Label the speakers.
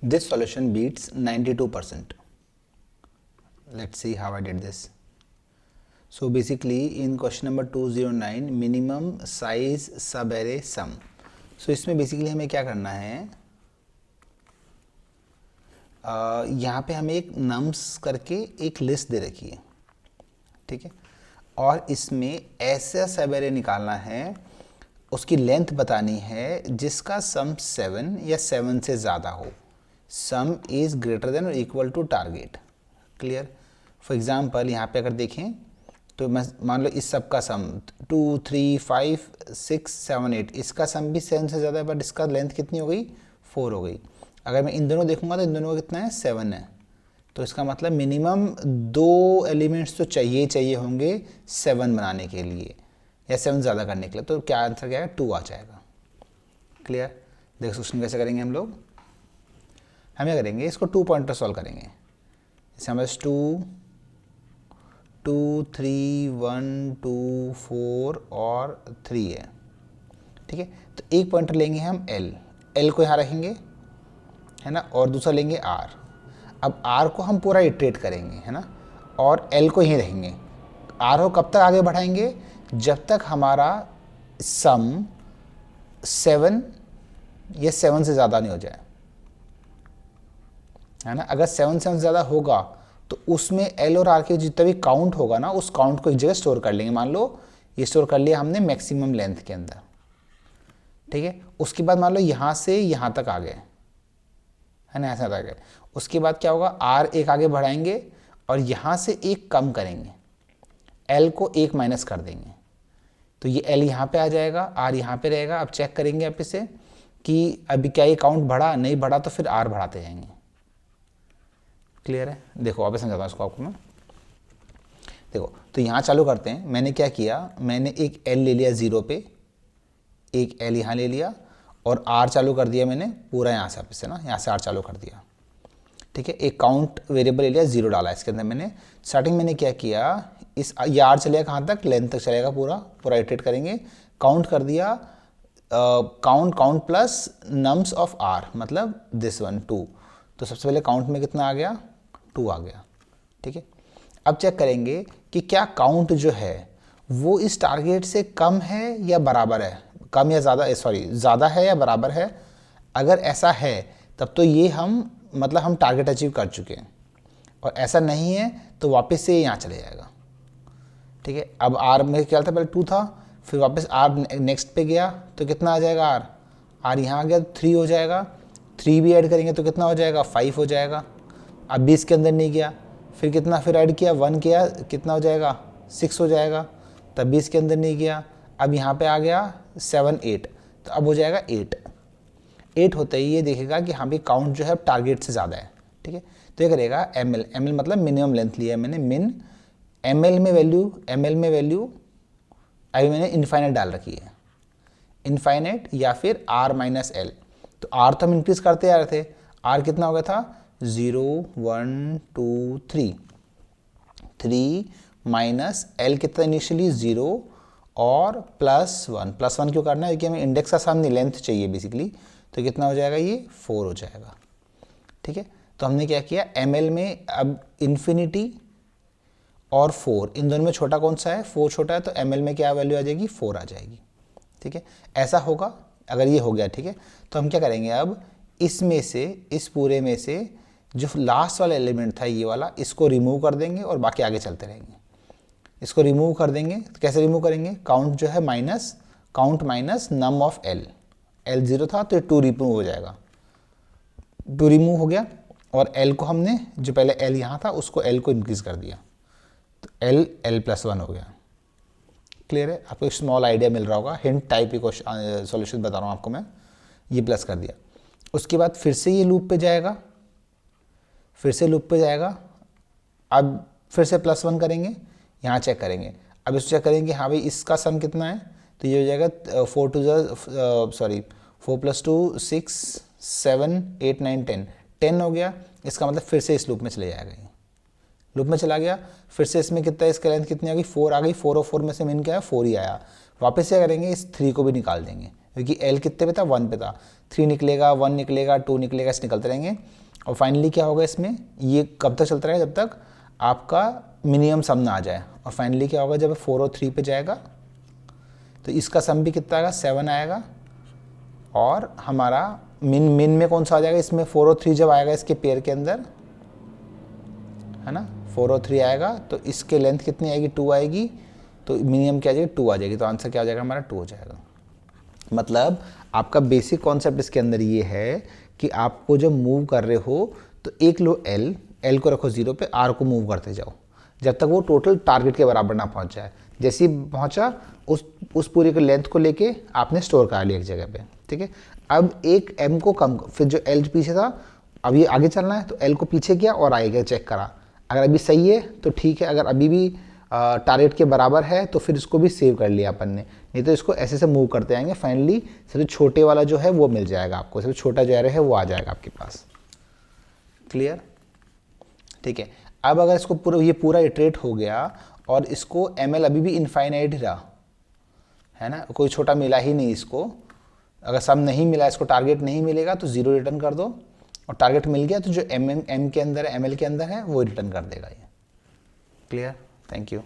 Speaker 1: This solution beats 92%. Let's see how I did this. So basically in question number 209 minimum size subarray sum. So इसमें basically हमें क्या करना है, यहाँ पे हमें एक nums करके एक लिस्ट दे रखी है, ठीक है, और इसमें ऐसा सबैरे निकालना है, उसकी लेंथ बतानी है जिसका सम 7 या 7 से ज़्यादा हो. सम इज़ ग्रेटर देन और equal to target. Clear. For example यहाँ पे अगर देखें तो मैं मान लो इस सब का सम 2 3 5 6 7 8, इसका सम भी 7 से ज़्यादा है, बट इसका लेंथ कितनी हो गई, 4 हो गई. अगर मैं इन दोनों देखूंगा तो इन दोनों का कितना है, 7 है. तो इसका मतलब मिनिमम 2 एलिमेंट्स तो चाहिए होंगे 7 बनाने के लिए या 7 ज़्यादा करने के लिए. तो क्या आंसर क्या है, 2 आ जाएगा. क्लियर. देखो क्वेश्चन कैसे करेंगे हम लोग. हम क्या करेंगे, इसको 2 पॉइंटर सॉल्व करेंगे. जैसे हमारे 2 2 3 1 2 4 और 3 है, ठीक है. तो एक पॉइंटर लेंगे हम एल को यहाँ रखेंगे, है ना, और दूसरा लेंगे आर. अब आर को हम पूरा इटरेट करेंगे, है ना, और एल को यहीं रखेंगे. आर को कब तक आगे बढ़ाएंगे, जब तक हमारा सम 7 या 7 से ज़्यादा नहीं हो जाए, है ना. अगर 7 से ज़्यादा होगा तो उसमें एल और आर के जितना भी काउंट होगा ना, उस काउंट को एक जगह स्टोर कर लेंगे. मान लो ये स्टोर कर लिया हमने मैक्सिमम लेंथ के अंदर, ठीक है. उसके बाद मान लो यहाँ से यहाँ तक आ गए, है ना, ऐसा आ गए. उसके बाद क्या होगा, आर एक आगे बढ़ाएंगे और यहाँ से एक कम करेंगे, एल को एक माइनस कर देंगे. तो ये एल यहाँ पे आ जाएगा, आर यहाँ पे रहेगा. अब चेक करेंगे आप इसे कि अभी क्या ये काउंट बढ़ा, नहीं बढ़ा तो फिर आर बढ़ाते जाएंगे. क्लियर है. देखो वापस समझाता हूँ इसको आपको मैं. देखो तो यहाँ चालू करते हैं. मैंने क्या किया, मैंने एक एल ले लिया 0 पे, एक एल यहाँ ले लिया और आर चालू कर दिया मैंने पूरा यहाँ से, आपसे ना यहाँ से आर चालू कर दिया, ठीक है. एक काउंट वेरिएबल ले लिया, 0 डाला इसके अंदर मैंने. स्टार्टिंग मैंने क्या किया, इस ये आर चलेगा कहाँ तक, लेंथ तक चलेगा, पूरा इटरेट करेंगे. काउंट कर दिया, count plus nums of R, मतलब दिस वन 2. तो सबसे पहले काउंट में कितना आ गया, 2 आ गया, ठीक है. अब चेक करेंगे कि क्या काउंट जो है वो इस टारगेट से कम है या बराबर है, कम या ज़्यादा, सॉरी ज़्यादा है या बराबर है. अगर ऐसा है तब तो ये हम टारगेट अचीव कर चुके हैं, और ऐसा नहीं है तो वापस से यहाँ चले जाएगा, ठीक है. अब आर में क्या था, पहले 2 था, फिर वापस आर नेक्स्ट पे गया तो कितना आ जाएगा, आर यहाँ आ गया तो 3 हो जाएगा. 3 भी ऐड करेंगे तो कितना हो जाएगा, 5 हो जाएगा. अब 20 के अंदर नहीं गया, फिर कितना, फिर ऐड किया 1 किया, कितना हो जाएगा, 6 हो जाएगा. तब 20 के अंदर नहीं गया, अब यहाँ पे आ गया 7 8, तो अब हो जाएगा 8 होते ही ये देखेगा कि हाँ भी काउंट जो है टारगेट से ज़्यादा है, ठीक है. तो ये करेगा एम मतलब मिनिमम लेंथ लिया है मैंने, मिन. एम एल में वैल्यू अभी मैंने इनफाइनाइट डाल रखी है, इनफाइनाइट या फिर आर माइनस एल. तो आर तो हम इंक्रीज करते आ रहे थे. आर कितना हो गया था, 0 1 2 3 माइनस एल कितना इनिशियली 0 और +1 क्यों करना है, क्योंकि हमें इंडेक्स का सामने लेंथ चाहिए बेसिकली. तो कितना हो जाएगा, ये 4 हो जाएगा, ठीक है. तो हमने क्या किया, एम एल में अब इन्फिनिटी और 4, इन दोनों में छोटा कौन सा है, 4 छोटा है, तो एम एल में क्या वैल्यू आ जाएगी, 4 आ जाएगी, ठीक है. ऐसा होगा अगर ये हो गया, ठीक है. तो हम क्या करेंगे, अब इसमें से, इस पूरे में से जो लास्ट वाला एलिमेंट था ये वाला, इसको रिमूव कर देंगे और बाकी आगे चलते रहेंगे. इसको रिमूव कर देंगे, तो कैसे रिमूव करेंगे, काउंट जो है count minus num of L 0 था तो 2 रिमूव हो जाएगा, 2 रिमूव हो गया. और एल को हमने, जो पहले एल यहाँ था उसको एल को इंक्रीज कर दिया, तो एल + 1 हो गया. क्लियर है. आपको एक स्मॉल आइडिया मिल रहा होगा, हिंट टाइप की सॉल्यूशन बता रहा हूँ आपको मैं. ये प्लस कर दिया, उसके बाद फिर से ये लूप पे जाएगा, अब फिर से +1 करेंगे, यहाँ चेक करेंगे. अब इसको चेक करेंगे, हाँ भाई इसका सम कितना है, तो ये हो जाएगा 4 + 2 6 7 8 9 10 हो गया. इसका मतलब फिर से इस लूप में चले जाएगा ये. लूप में चला गया, फिर से इसमें कितना है, इसका लेंथ कितनी आ गई 4 आ गई, 4 और 4 में से मीन क्या है 4 ही आया। वापस क्या करेंगे, इस 3 को भी निकाल देंगे क्योंकि एल कितने पे था 1 पे था, 3 निकलेगा, 1 निकलेगा, 2 निकलेगा, ऐसे निकलते रहेंगे। और फाइनली क्या होगा इसमें, ये कब तक चलता रहेगा, जब तक आपका मिनिमम सम ना आ जाए। और फाइनली क्या होगा, जब 4 और 3 पे जाएगा तो इसका सम भी कितना आएगा 7 आएगा, और हमारा मिन में कौन सा आ जाएगा, इसमें 4 और 3 जब आएगा इसके पेयर के अंदर, है ना, 4 और 3 आएगा तो इसके लेंथ कितनी आएगी 2 आएगी, तो मिनिमम क्या आ जाएगी 2 आ जाएगी, तो आंसर क्या आ जाएगा हमारा 2 हो जाएगा। मतलब आपका बेसिक कॉन्सेप्ट इसके अंदर ये है कि आपको जब मूव कर रहे हो तो एक लो एल को रखो 0 पे, आर को मूव करते जाओ जब तक वो टोटल टारगेट के बराबर ना पहुंच जाए। जैसे ही पहुंचा उस पूरी के लेंथ को लेके आपने स्टोर करा लिया एक जगह पे, ठीक है। अब एक एम को कम, फिर जो एल पीछे था अब ये आगे चलना है तो एल को पीछे किया और आगे चेक करा, अगर अभी सही है तो ठीक है, अगर अभी भी टारगेट के बराबर है तो फिर इसको भी सेव कर लिया अपन ने, नहीं तो इसको ऐसे से मूव करते आएंगे। फाइनली सबसे छोटे वाला जो है वो मिल जाएगा आपको, सबसे छोटा जो एरो है वो आ जाएगा आपके पास। क्लियर, ठीक है। अब अगर इसको पूरा इटरेट हो गया और इसको एमएल अभी भी इनफाइनाइट रहा, है ना, कोई छोटा मिला ही नहीं इसको, अगर सम नहीं मिला, इसको टारगेट नहीं मिलेगा तो 0 रिटर्न कर दो, और टारगेट मिल गया तो जो एम के अंदर है, एमएल के अंदर है वो रिटर्न कर देगा ये। Clear, thank you.